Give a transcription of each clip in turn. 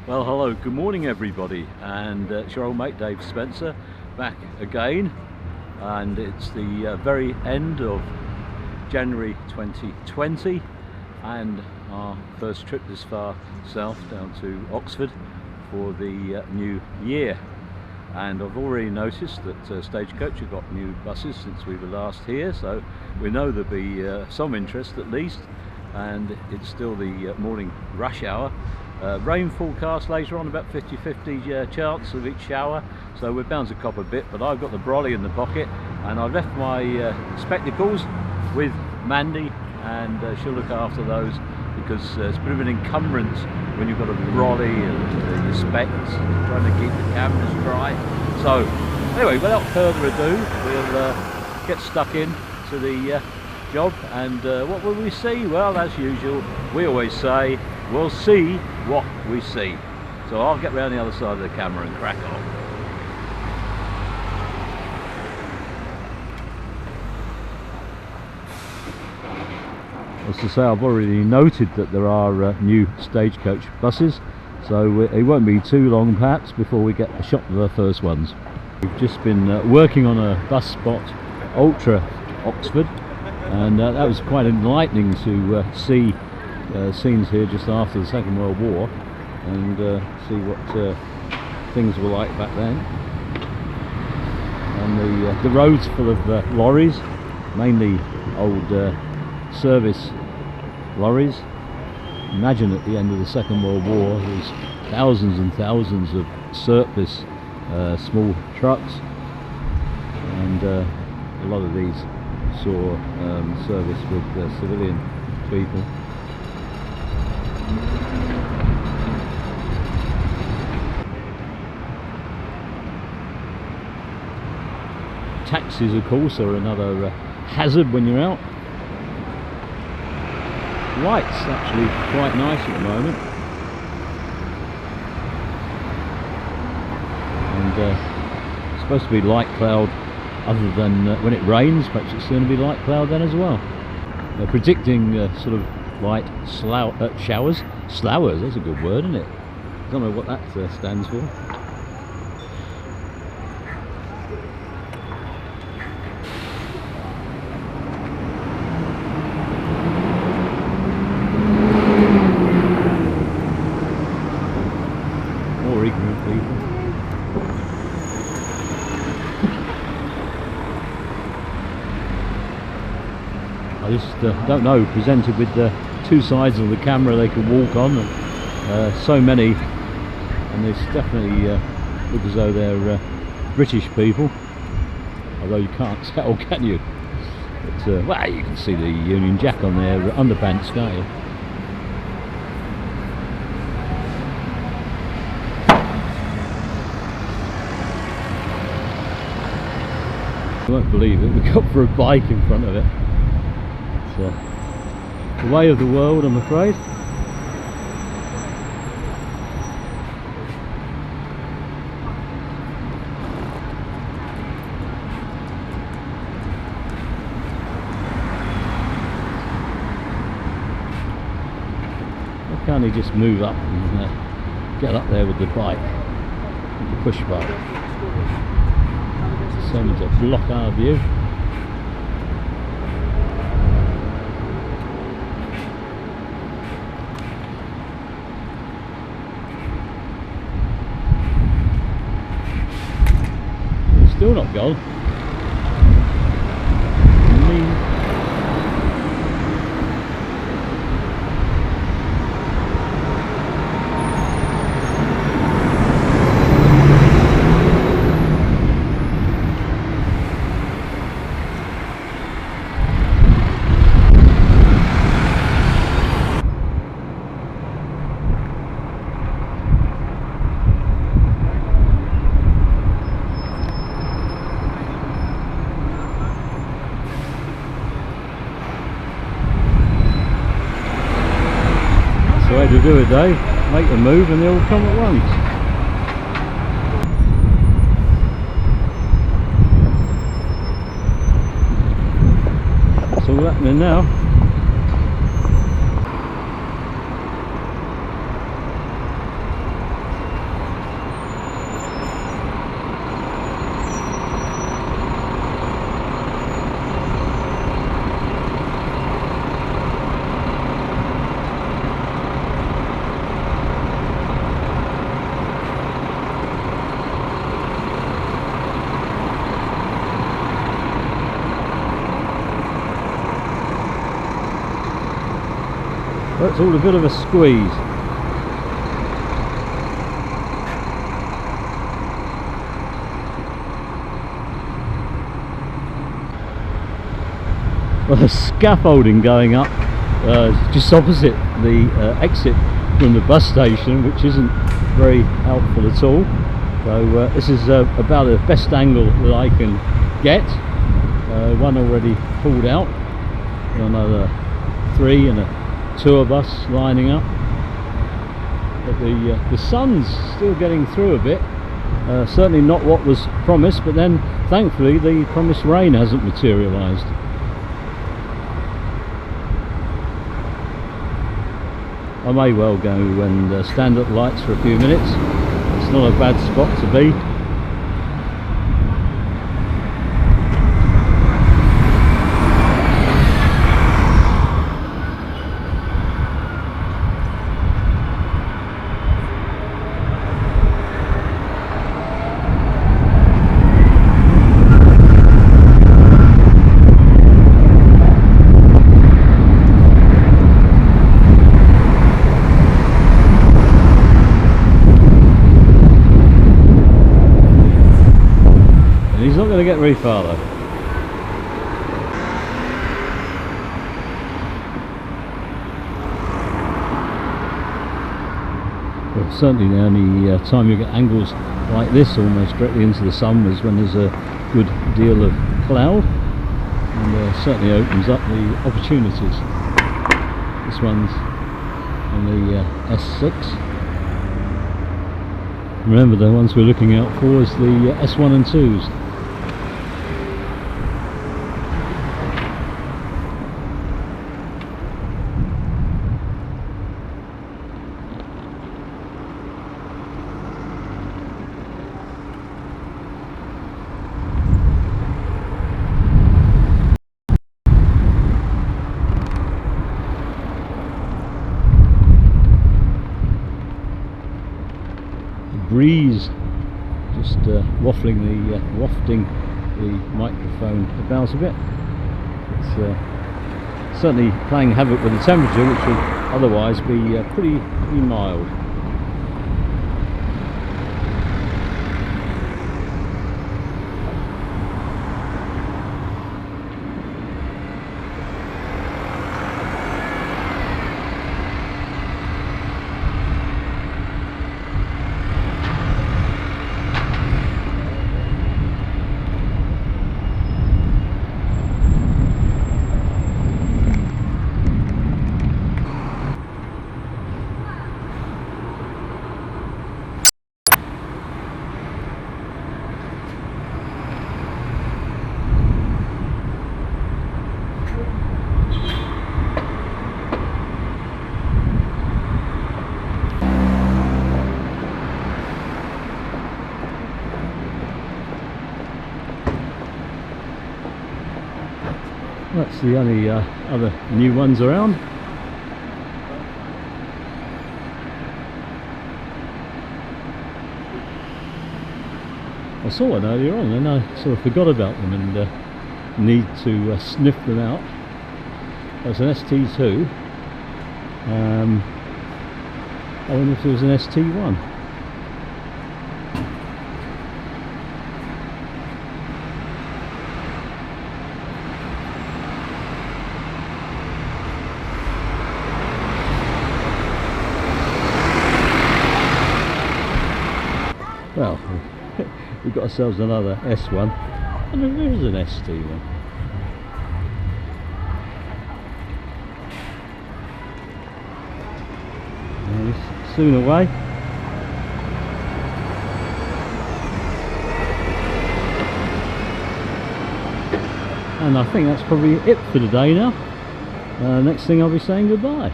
Well, hello, good morning everybody, and it's your old mate Dave Spencer back again, and it's the very end of January 2020 and our first trip this far south down to Oxford for the new year. And I've already noticed that Stagecoach have got new buses since we were last here, so we know there'll be some interest at least, and it's still the morning rush hour. Rain forecast later on, about 50-50 chance of each shower, so we're bound to cop a bit, but I've got the brolly in the pocket and I've left my spectacles with Mandy, and she'll look after those, because it's a bit of an encumbrance when you've got a brolly and your specs, trying to keep the cameras dry. So anyway, without further ado, we'll get stuck in to the job, and what will we see? Well, as usual, we always say we'll see what we see. So I'll get round the other side of the camera and crack on. As to say, I've already noted that there are new Stagecoach buses, so it won't be too long perhaps before we get a shot of the first ones. We've just been working on a bus spot, Ultra Oxford, and that was quite enlightening to see scenes here just after the Second World War, and see what things were like back then. And the roads full of lorries, mainly old service lorries. Imagine at the end of the Second World War there's thousands and thousands of surplus small trucks, and a lot of these saw service with civilian people. Taxis, of course, are another hazard when you're out. Light's actually quite nice at the moment, and it's supposed to be light cloud other than when it rains. Perhaps it's going to be light cloud then as well. They're predicting sort of light showers. Slowers, that's a good word, isn't it? I don't know what that stands for. More ignorant people. I just don't know, presented with the two sides of the camera they can walk on, and so many, and this definitely look as though they're British people, although you can't tell, can you? But well, you can see the Union Jack on their underpants, can't you? You won't believe it, we got for a bike in front of it. It's the way of the world, I'm afraid. Why can't he just move up and get up there with the bike, with the push bike? It's so much to block our view. Still not gone. Way to do it, Dave. Make a move and they all come at once. That's all happening now. That's all a bit of a squeeze. Well, there's scaffolding going up just opposite the exit from the bus station, which isn't very helpful at all. So this is about the best angle that I can get. One already pulled out, another 3 and a tour bus lining up. But the sun's still getting through a bit. Certainly not what was promised, but then thankfully the promised rain hasn't materialised. I may well go and stand at the lights for a few minutes. It's not a bad spot to be. He's not going to get very far though. Well, certainly the only time you get angles like this almost directly into the sun is when there's a good deal of cloud, and certainly opens up the opportunities. This one's on the S6. Remember, the ones we're looking out for is the S1 and 2s. Breeze just wafting the microphone about a bit. It's certainly playing havoc with the temperature, which would otherwise be pretty mild. That's the only other new ones around. I saw one earlier on and I sort of forgot about them and need to sniff them out. There's an ST2. I wonder if there was an ST1. Well, we've got ourselves another S1, and there is an ST1. It's soon away. And I think that's probably it for today now. Next thing I'll be saying goodbye.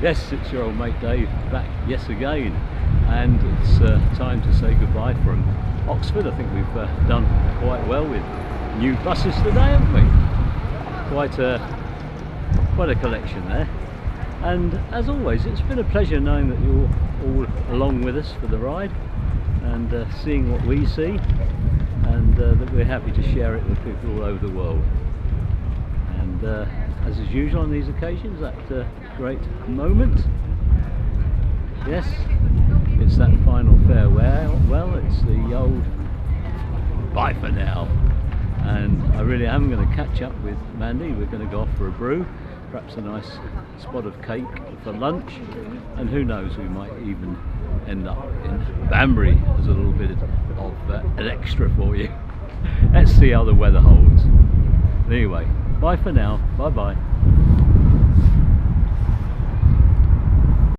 Yes, it's your old mate Dave back yes again, and it's time to say goodbye from Oxford. I think we've done quite well with new buses today, haven't we? Quite a collection there, and as always it's been a pleasure knowing that you're all along with us for the ride. and seeing what we see, and that we're happy to share it with people all over the world. And as is usual on these occasions, that great moment. Yes, it's that final farewell. Well, it's the old bye for now. And I really am going to catch up with Mandy. We're going to go off for a brew, perhaps a nice spot of cake for lunch, and who knows, we might even end up in Banbury as a little bit of an extra for you. Let's see how the weather holds. Anyway, bye for now. Bye bye.